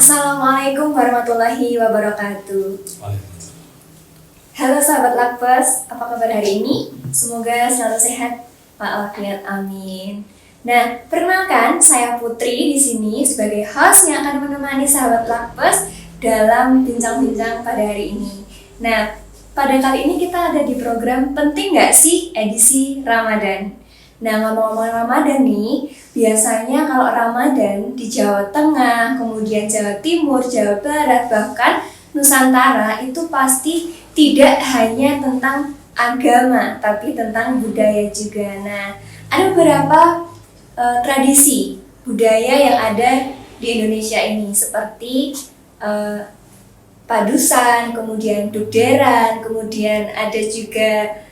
Assalamualaikum warahmatullahi wabarakatuh. Halo sahabat Lakpes, apa kabar hari ini? Semoga selalu sehat walafiat, amin. Nah, perkenalkan saya Putri di sini sebagai host yang akan menemani sahabat Lakpes dalam bincang-bincang pada hari ini. Nah, pada kali ini kita ada di program Penting Nggak Sih edisi Ramadan. Nah, ngomong-ngomong Ramadan nih, biasanya kalau Ramadan di Jawa Tengah, kemudian Jawa Timur, Jawa Barat, bahkan Nusantara itu pasti tidak hanya tentang agama, tapi tentang budaya juga. Nah, ada beberapa tradisi budaya yang ada di Indonesia ini, seperti padusan, kemudian dugderan, kemudian ada juga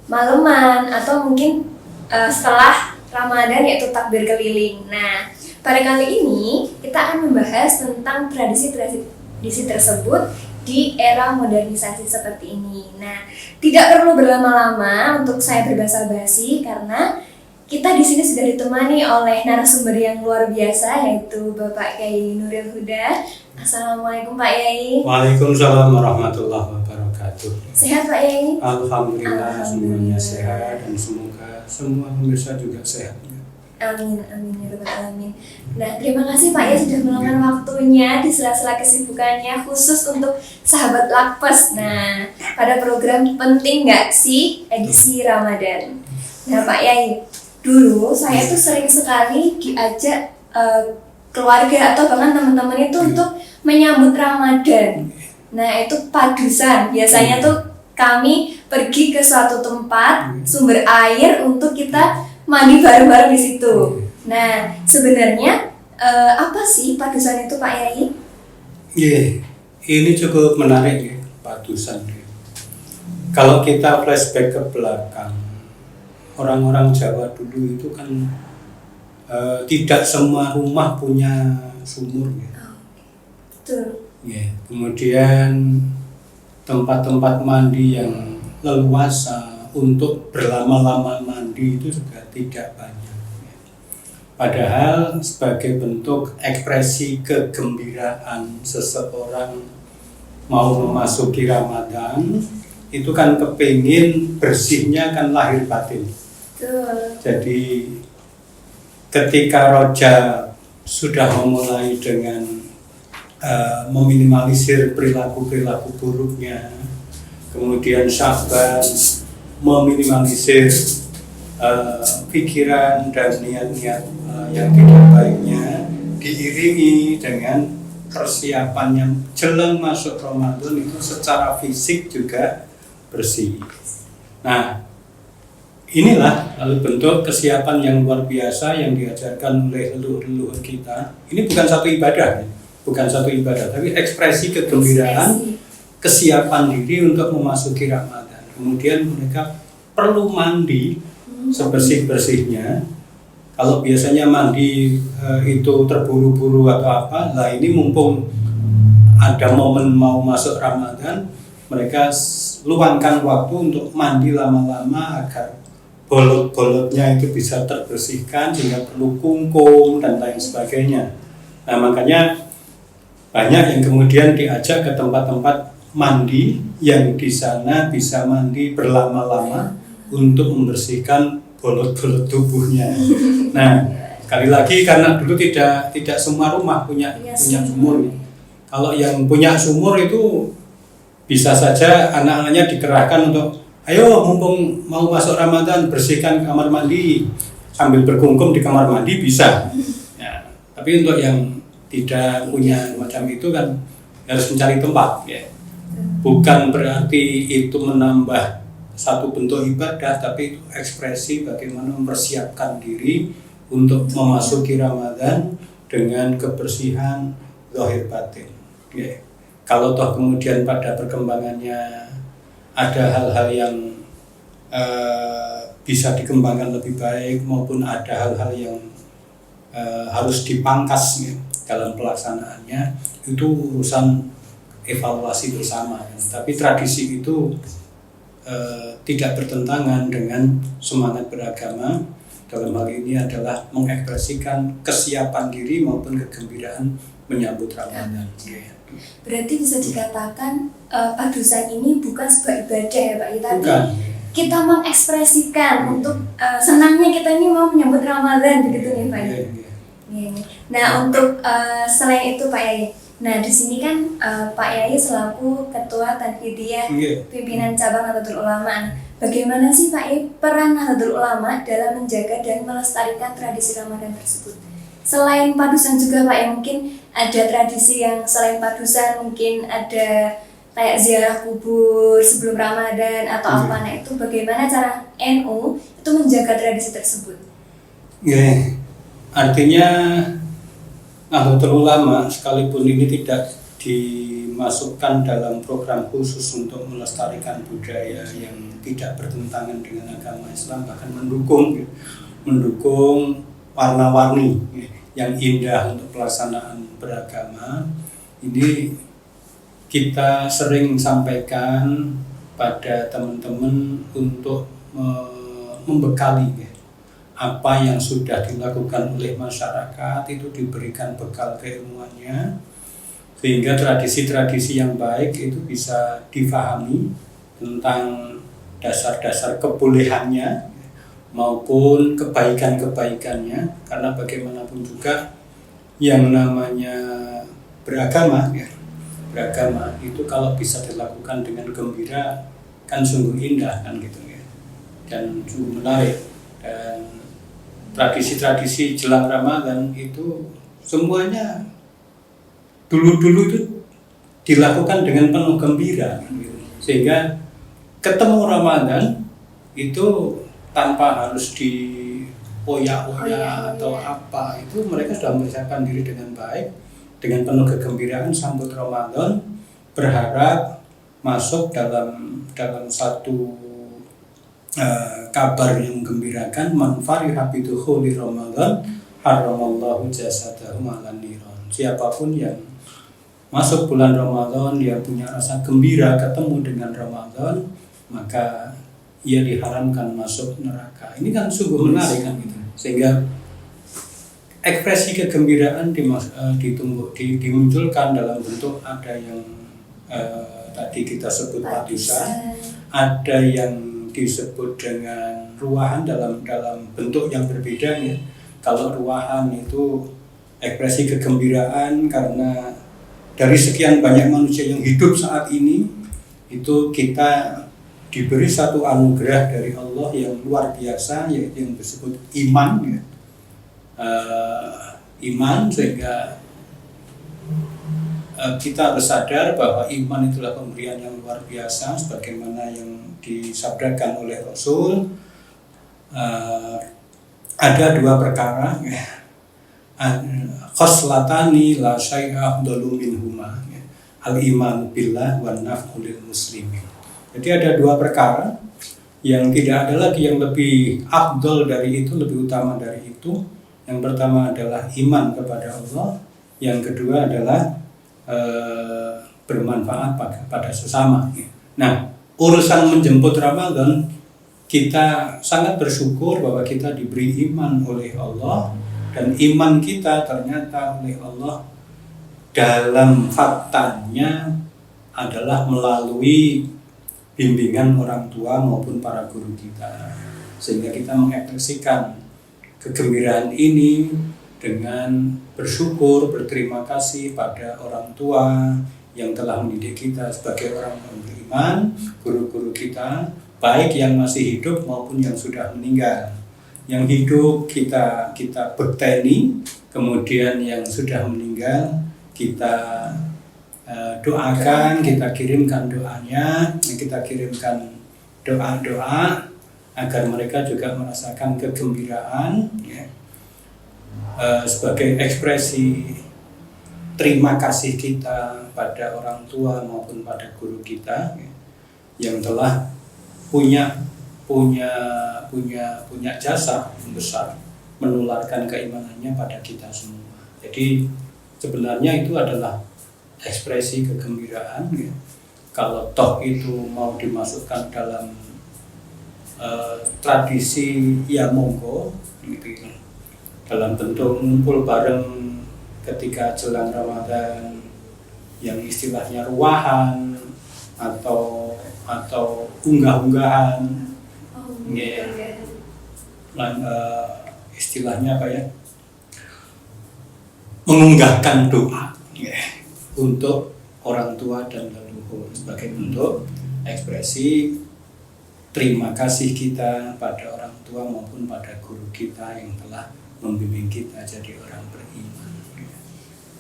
maleman, atau mungkin setelah Ramadan yaitu takbir keliling. Nah, pada kali ini kita akan membahas tentang tradisi tersebut di era modernisasi seperti ini. Nah, tidak perlu berlama-lama untuk saya berbasa-basi karena kita di sini sudah ditemani oleh narasumber yang luar biasa, yaitu Bapak Kyai Nuril Huda. Assalamualaikum Pak Yai. Waalaikumsalam warahmatullahi wabarakatuh. Sehat Pak Yai? Alhamdulillah semuanya sehat dan semoga semua pemirsa juga sehat. Amin, amin ya rabbal alamin. Nah, terima kasih Pak Yai sudah meluangkan waktunya di sela-sela kesibukannya khusus untuk sahabat Lakpes. Nah, pada program Penting Nggak Sih edisi Ramadan. Nah Pak Yai, dulu saya tuh sering sekali diajak keluarga atau bahkan teman-teman itu untuk menyambut Ramadan. Nah, itu padusan. Biasanya tuh kami pergi ke suatu tempat sumber air untuk kita mandi bareng-bareng di situ. Nah, sebenarnya apa sih padusan itu Pak Yai? Iya, ini cukup menarik ya, padusan. Kalau kita flashback ke belakang, orang-orang Jawa dulu itu kan tidak semua rumah punya sumur ya. Betul. Ya, kemudian tempat-tempat mandi yang leluasa untuk berlama-lama mandi itu juga tidak banyak. Padahal sebagai bentuk ekspresi kegembiraan seseorang mau memasuki Ramadan, itu kan kepingin bersihnya kan lahir batin. Betul. Jadi ketika Roja sudah memulai dengan meminimalisir perilaku-perilaku buruknya, kemudian Sya'ban meminimalisir pikiran dan niat-niat yang tidak baiknya, diiringi dengan persiapan yang jelang masuk Ramadan itu secara fisik juga bersih. Nah, inilah lalu bentuk kesiapan yang luar biasa yang diajarkan oleh leluhur kita. Ini bukan satu ibadah, tapi ekspresi kegembiraan, kesiapan diri untuk memasuki Ramadan. Kemudian mereka perlu mandi sebersih-bersihnya. Kalau biasanya mandi itu terburu-buru atau apa, nah ini mumpung ada momen mau masuk Ramadan, mereka luangkan waktu untuk mandi lama-lama agar bolot-bolotnya itu bisa terbersihkan, sehingga perlu kungkum dan lain sebagainya. Nah, makanya banyak yang kemudian diajak ke tempat-tempat mandi yang di sana bisa mandi berlama-lama untuk membersihkan bolot-bolot tubuhnya. Nah, sekali lagi karena dulu tidak semua rumah punya sumur. Kalau yang punya sumur itu bisa saja anak-anaknya dikerahkan untuk ayo mumpung mau masuk Ramadan bersihkan kamar mandi, sambil berkungkum di kamar mandi bisa. Ya, tapi untuk yang tidak punya macam itu kan harus mencari tempat. Ya. Bukan berarti itu menambah satu bentuk ibadah, tapi itu ekspresi bagaimana mempersiapkan diri untuk memasuki Ramadan dengan kebersihan zahir batin. Ya. Kalau toh kemudian pada perkembangannya ada hal-hal yang bisa dikembangkan lebih baik maupun ada hal-hal yang harus dipangkas ya, dalam pelaksanaannya, itu urusan evaluasi bersama. Tapi tradisi itu tidak bertentangan dengan semangat beragama. Dalam hal ini adalah mengekspresikan kesiapan diri maupun kegembiraan menyambut Ramadan. Berarti bisa dikatakan padusan ini bukan sebuah ibadah ya Pak, tapi Bukan. kita mengekspresikan untuk senangnya kita ini mau menyambut Ramadan begitu nih Pak. Iya. Nah untuk selain itu Pak Yai, nah di sini kan Pak Yai selaku Ketua Tanfidiyah Pimpinan Cabang Nahdlatul Ulama. Bagaimana sih Pak Yai peran Nahdlatul Ulama dalam menjaga dan melestarikan tradisi Ramadan tersebut? Selain padusan juga Pak Yai, mungkin ada tradisi yang selain padusan, mungkin ada kayak ziarah kubur sebelum Ramadan atau apa. Nah itu bagaimana cara NU itu menjaga tradisi tersebut? Artinya Nahdlatul Ulama sekalipun ini tidak dimasukkan dalam program khusus untuk melestarikan budaya yang tidak bertentangan dengan agama Islam, bahkan mendukung warna-warni yang indah untuk pelaksanaan beragama. Ini kita sering sampaikan pada teman-teman untuk membekali apa yang sudah dilakukan oleh masyarakat, itu diberikan bekal keilmuannya sehingga tradisi-tradisi yang baik itu bisa difahami tentang dasar-dasar kebolehannya maupun kebaikan-kebaikannya, karena bagaimanapun juga yang namanya beragama itu kalau bisa dilakukan dengan gembira kan sungguh indah kan gitu ya, dan sungguh menarik. Dan tradisi-tradisi jelang Ramadan itu semuanya dulu itu dilakukan dengan penuh gembira gitu. Sehingga ketemu Ramadan itu tanpa harus dioyak-oyak atau apa, itu mereka sudah mempersiapkan diri dengan baik, dengan penuh kegembiraan sambut Ramadan, berharap masuk dalam satu kabar yang menggembirakan, man fariha bidukhuli Ramadan haramallahu jasadahu 'alan niran. Siapapun yang masuk bulan Ramadan, dia punya rasa gembira ketemu dengan Ramadan, maka ia diharamkan masuk neraka. Ini kan sungguh menarik kan gitu. Sehingga ekspresi kegembiraan dimunculkan dalam bentuk ada yang tadi kita sebut padusan, ada yang disebut dengan ruahan dalam bentuk yang berbeda ya. Kalau ruahan itu ekspresi kegembiraan karena dari sekian banyak manusia yang hidup saat ini, itu kita diberi satu anugerah dari Allah yang luar biasa, yaitu yang disebut iman ya. Iman, sehingga kita harus sadar bahwa iman itulah pemberian yang luar biasa sebagaimana yang disabdakan oleh Rasul. Ada dua perkara ya. Khoslatani la syai'a afdalu minhuma ya. Al-iman billah wan naf'u lil muslimin. Jadi ada dua perkara yang tidak ada lagi yang lebih afdal dari itu, lebih utama dari itu. Yang pertama adalah iman kepada Allah, yang kedua adalah bermanfaat pada sesama. Nah, urusan menjemput Ramadan, kita sangat bersyukur bahwa kita diberi iman oleh Allah, dan iman kita ternyata oleh Allah dalam faktanya adalah melalui bimbingan orang tua maupun para guru kita, sehingga kita mengekspresikan kegembiraan ini dengan bersyukur, berterima kasih pada orang tua yang telah mendidik kita sebagai orang yang beriman, guru-guru kita, baik yang masih hidup maupun yang sudah meninggal. Yang hidup kita bekteni, kemudian yang sudah meninggal kita doakan, kita kirimkan doanya, kita kirimkan doa-doa agar mereka juga merasakan kegembiraan ya. Sebagai ekspresi terima kasih kita pada orang tua maupun pada guru kita ya, yang telah punya jasa besar menularkan keimanannya pada kita semua. Jadi sebenarnya itu adalah ekspresi kegembiraan ya. Kalau toh itu mau dimasukkan dalam tradisi ya monggo gitu ya. Dalam bentuk ngumpul bareng ketika jelang Ramadan yang istilahnya ruahan atau unggah-unggahan, istilahnya apa ya, mengunggahkan doa untuk orang tua dan leluhur sebagai bentuk ekspresi terima kasih kita pada orang tua maupun pada guru kita yang telah membimbing kita jadi orang beriman.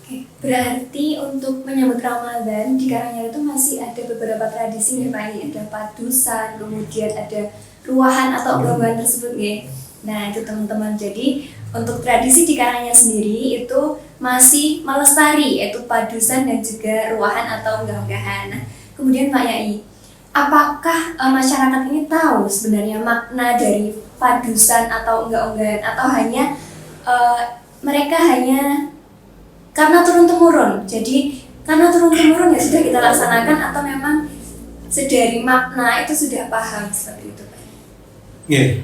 Oke, berarti untuk menyambut Ramadan di Karanganyar itu masih ada beberapa tradisi nih Pak. Ada padusan, kemudian ada ruahan atau unggahan tersebut ya. Nah itu teman-teman, jadi untuk tradisi di Karanganyar sendiri itu masih melestari, yaitu padusan dan juga ruahan atau unggah-unggahan. Nah, kemudian Pak Yai, apakah masyarakat ini tahu sebenarnya makna dari padusan atau unggah-unggahan, atau hanya mereka hanya karena turun-temurun? Jadi karena turun-temurun ya sudah kita laksanakan, atau memang sedari makna itu sudah paham seperti itu Pak? Yeah.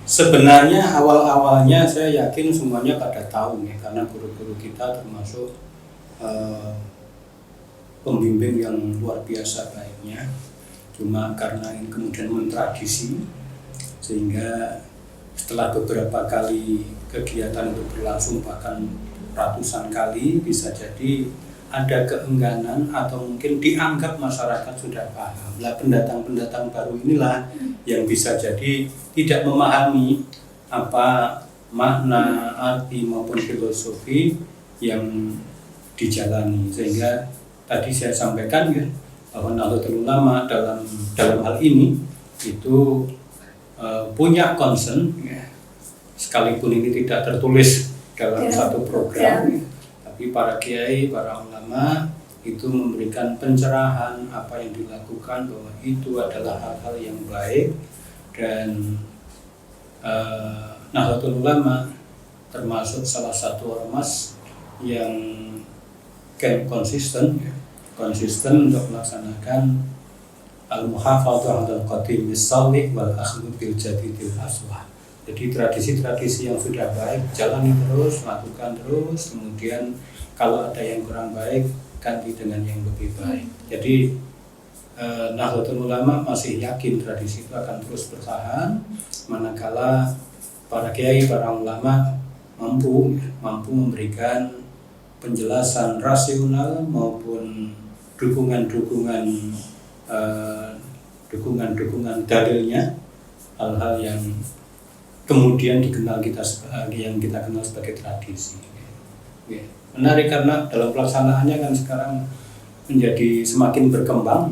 Sebenarnya awal-awalnya saya yakin semuanya pada tahu nih, karena guru-guru kita termasuk pembimbing yang luar biasa baiknya. Cuma karena ini kemudian mentradisi, sehingga setelah beberapa kali kegiatan itu berlangsung bahkan ratusan kali, bisa jadi ada keengganan atau mungkin dianggap masyarakat sudah paham. Nah, pendatang-pendatang baru inilah yang bisa jadi tidak memahami apa makna, arti maupun filosofi yang dijalani. Sehingga tadi saya sampaikan ya, bahwa Nahdlatul Ulama dalam hal ini itu punya concern ya, sekalipun ini tidak tertulis dalam satu program ya, tapi para kiai, para ulama itu memberikan pencerahan apa yang dilakukan, bahwa itu adalah hal-hal yang baik. Dan Nahdlatul Ulama termasuk salah satu ormas yang konsisten untuk melaksanakan al-muhafadzah 'alal qadim bis-shalih wal akhdhu bil jadidil aswah. Jadi tradisi-tradisi yang sudah baik jalani terus, lakukan terus, kemudian kalau ada yang kurang baik ganti dengan yang lebih baik. Jadi Nahdlatul Ulama masih yakin tradisi itu akan terus bertahan manakala para kiai, para ulama mampu memberikan penjelasan rasional maupun dukungan dalilnya, hal-hal yang kemudian yang kita kenal sebagai tradisi. Menarik karena dalam pelaksanaannya kan sekarang menjadi semakin berkembang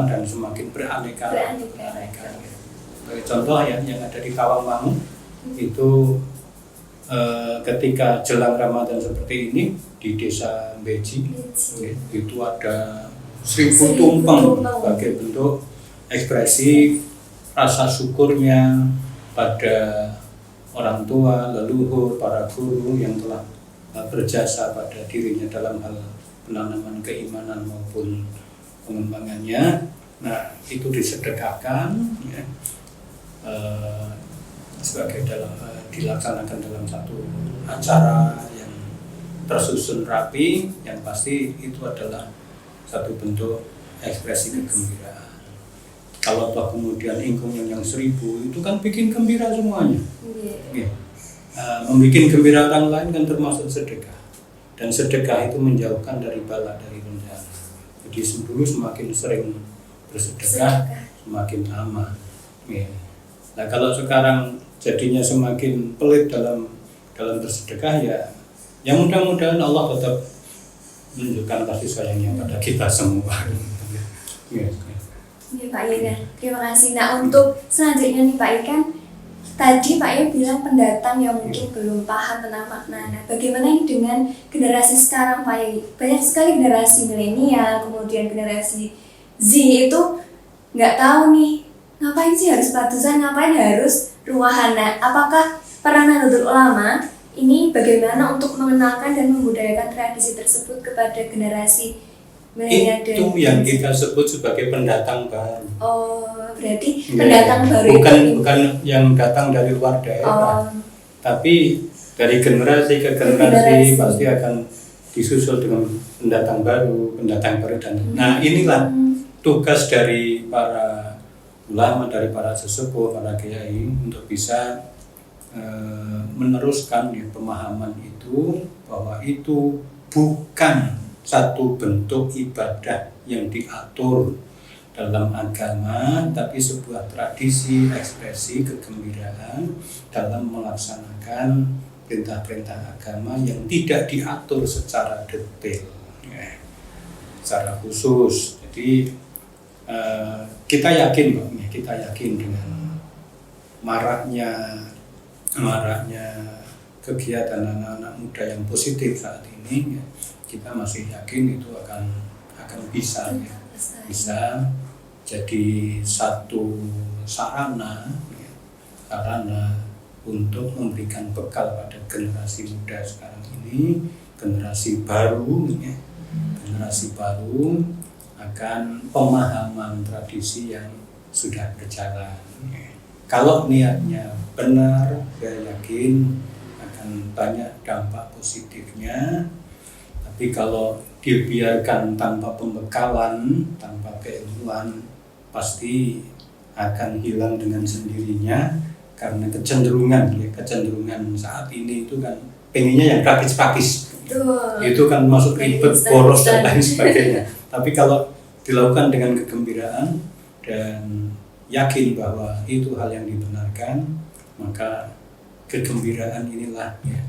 dan semakin beraneka. Sebagai contoh ya, yang ada di Tawangmangu itu ketika jelang Ramadan seperti ini di desa Beji itu ada 1000 tumpeng sebagai bentuk ekspresi rasa syukurnya pada orang tua, leluhur, para guru yang telah berjasa pada dirinya dalam hal penanaman keimanan maupun pengembangannya. Nah, itu disedekahkan ya, sebagai dilaksanakan dalam satu acara yang tersusun rapi, yang pasti itu adalah satu bentuk ekspresi kegembiraan. Kalau toh kemudian ingkungnya yang 1000 itu kan bikin gembira semuanya. Membikin gembira orang lain kan termasuk sedekah, dan sedekah itu menjauhkan dari bala, dari bencana. Jadi dulu semakin sering bersedekah semakin aman. Nah kalau sekarang jadinya semakin pelit dalam bersedekah ya mudah-mudahan Allah tetap menunjukkan kasih sayangnya pada kita semua. Ya Pak Ida, terima kasih. Nah untuk selanjutnya nih Pak Ida, tadi Pak Ida bilang pendatang yang mungkin belum paham tentang makna. Nah bagaimana ini dengan generasi sekarang Pak Ida? Banyak sekali generasi milenial, kemudian generasi Z itu nggak tahu nih ngapain sih harus padusan, ngapain harus ruahan. Nah apakah peran Nahdlatul Ulama ini bagaimana untuk mengenalkan dan membudayakan tradisi tersebut kepada generasi milenial? Itu yang kita sebut sebagai pendatang baru. Oh, berarti pendatang baru bukan yang datang dari luar daerah, tapi dari generasi ke generasi pasti akan disusul dengan pendatang baru dan nah inilah tugas dari para ulama, dari para sesepuh, para kiai untuk bisa meneruskan ya, pemahaman itu bahwa itu bukan satu bentuk ibadah yang diatur dalam agama, tapi sebuah tradisi, ekspresi kegembiraan dalam melaksanakan perintah-perintah agama yang tidak diatur secara detail, ya, secara khusus. Jadi kita yakin dengan maraknya kegiatan anak-anak muda yang positif saat ini, ya, kita masih yakin itu akan bisa jadi satu sarana untuk memberikan bekal pada generasi muda sekarang ini, generasi baru akan pemahaman tradisi yang sudah berjalan. Kalau niatnya benar, saya yakin akan banyak dampak positifnya. Tapi kalau dibiarkan tanpa pembekalan, tanpa keilmuan, pasti akan hilang dengan sendirinya. Karena kecenderungan saat ini itu kan pengennya yang praktis-praktis. Itu kan masuk ribet, boros dan lain sebagainya. Tapi kalau dilakukan dengan kegembiraan dan yakin bahwa itu hal yang dibenarkan, maka kegembiraan inilah, ya,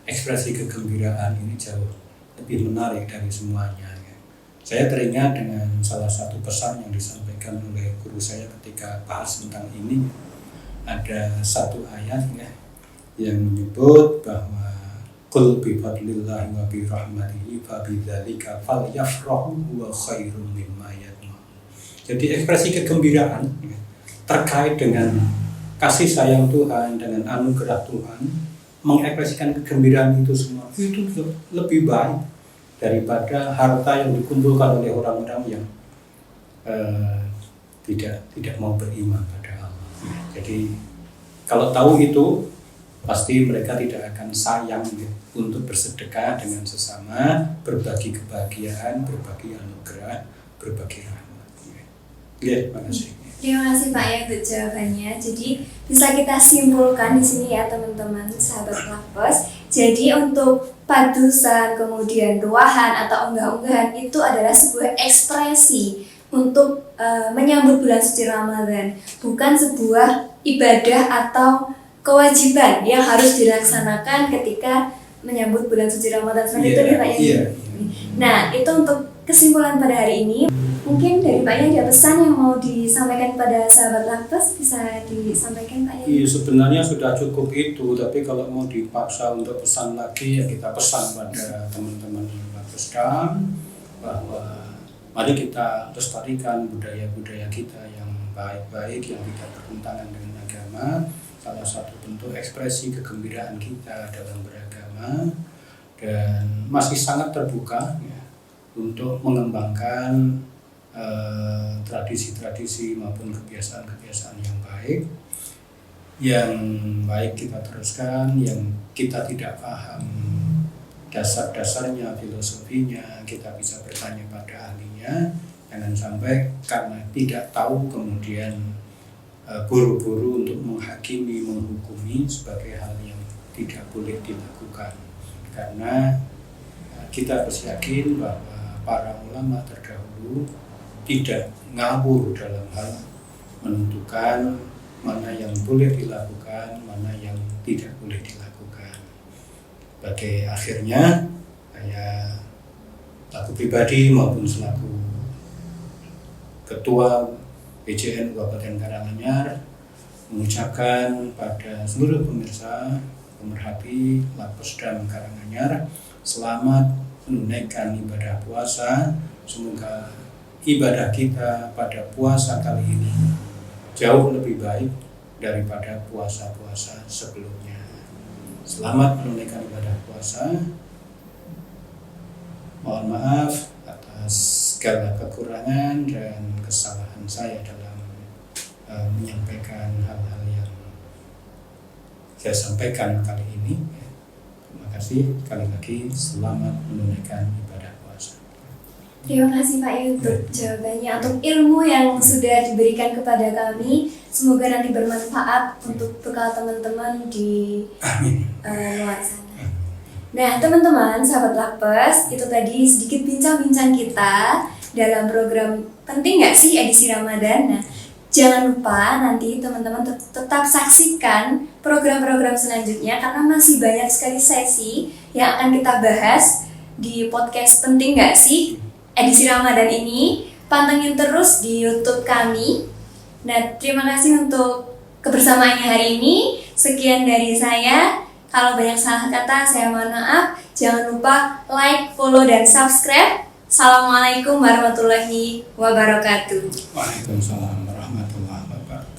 ekspresi kegembiraan ini jauh lebih menarik dari semuanya, ya. Saya teringat dengan salah satu pesan yang disampaikan oleh guru saya ketika bahas tentang ini. Ada satu ayat, ya, yang menyebut bahwa qul bi fadlillahi wa bi rahmatihi fa bidzalika falyafrahu huwa khairum mimma yajma'un. Jadi ekspresi kegembiraan, ya, terkait dengan kasih sayang Tuhan, dengan anugerah Tuhan, mengekspresikan kegembiraan itu semua, itu lebih baik daripada harta yang dikumpulkan oleh orang-orang yang tidak mau beriman pada Allah. Jadi kalau tahu itu, pasti mereka tidak akan sayang, ya, untuk bersedekah dengan sesama, berbagi kebahagiaan, berbagi anugerah, berbagi rahmat. Ya, terima kasih. Terima kasih Pak ya untuk jawabannya. Jadi bisa kita simpulkan di sini ya teman-teman sahabat Lakpes. Jadi untuk padusan, kemudian ruahan atau unggah-unggahan itu adalah sebuah ekspresi untuk menyambut bulan suci Ramadan, bukan sebuah ibadah atau kewajiban yang harus dilaksanakan ketika menyambut bulan suci Ramadan. Seperti itu ya Pak ya. Nah, itu untuk kesimpulan pada hari ini. Mungkin dari Pak Yan ada pesan yang mau disampaikan pada sahabat Lakpes, bisa disampaikan Pak Yan? Iya, sebenarnya sudah cukup itu, tapi kalau mau dipaksa untuk pesan lagi, ya kita pesan pada teman-teman Lakpesdam bahwa mari kita lestarikan budaya-budaya kita yang baik-baik, yang tidak bertentangan dengan agama. Salah satu bentuk ekspresi kegembiraan kita dalam beragama, dan masih sangat terbuka, ya, untuk mengembangkan tradisi-tradisi maupun kebiasaan-kebiasaan yang baik kita teruskan. Yang kita tidak paham dasar-dasarnya, filosofinya, kita bisa bertanya pada ahlinya. Jangan sampai karena tidak tahu kemudian buru-buru untuk menghakimi, menghukumi sebagai hal yang tidak boleh dilakukan. Karena kita harus yakin bahwa para ulama terdahulu tidak ngawur dalam hal menentukan mana yang boleh dilakukan, mana yang tidak boleh dilakukan. Sebagai akhirnya, saya selaku pribadi maupun selaku Ketua PJN Kabupaten Karanganyar mengucapkan pada seluruh pemirsa, pemerhati Lakpesdam Karanganyar, selamat menunaikan ibadah puasa. Semoga ibadah kita pada puasa kali ini jauh lebih baik daripada puasa-puasa sebelumnya. Selamat menunaikan ibadah puasa. Mohon maaf atas segala kekurangan dan kesalahan saya dalam menyampaikan hal-hal yang saya sampaikan kali ini. kasih, sekali lagi selamat menunaikan ibadah puasa. Terima kasih Pak ya untuk jawabannya, untuk ilmu yang sudah diberikan kepada kami. Semoga nanti bermanfaat untuk bekal teman-teman di luar sana. Nah teman-teman, sahabat Lakpes, itu tadi sedikit bincang-bincang kita dalam program Penting Nggak Sih edisi Ramadan. Nah, jangan lupa nanti teman-teman tetap saksikan program-program selanjutnya karena masih banyak sekali sesi yang akan kita bahas di podcast Penting Nggak Sih edisi Ramadan ini. Pantengin terus di YouTube kami. Nah, terima kasih untuk kebersamaannya hari ini. Sekian dari saya. Kalau banyak salah kata, saya mohon maaf. Jangan lupa like, follow, dan subscribe. Assalamualaikum warahmatullahi wabarakatuh. Waalaikumsalam warahmatullahi wabarakatuh.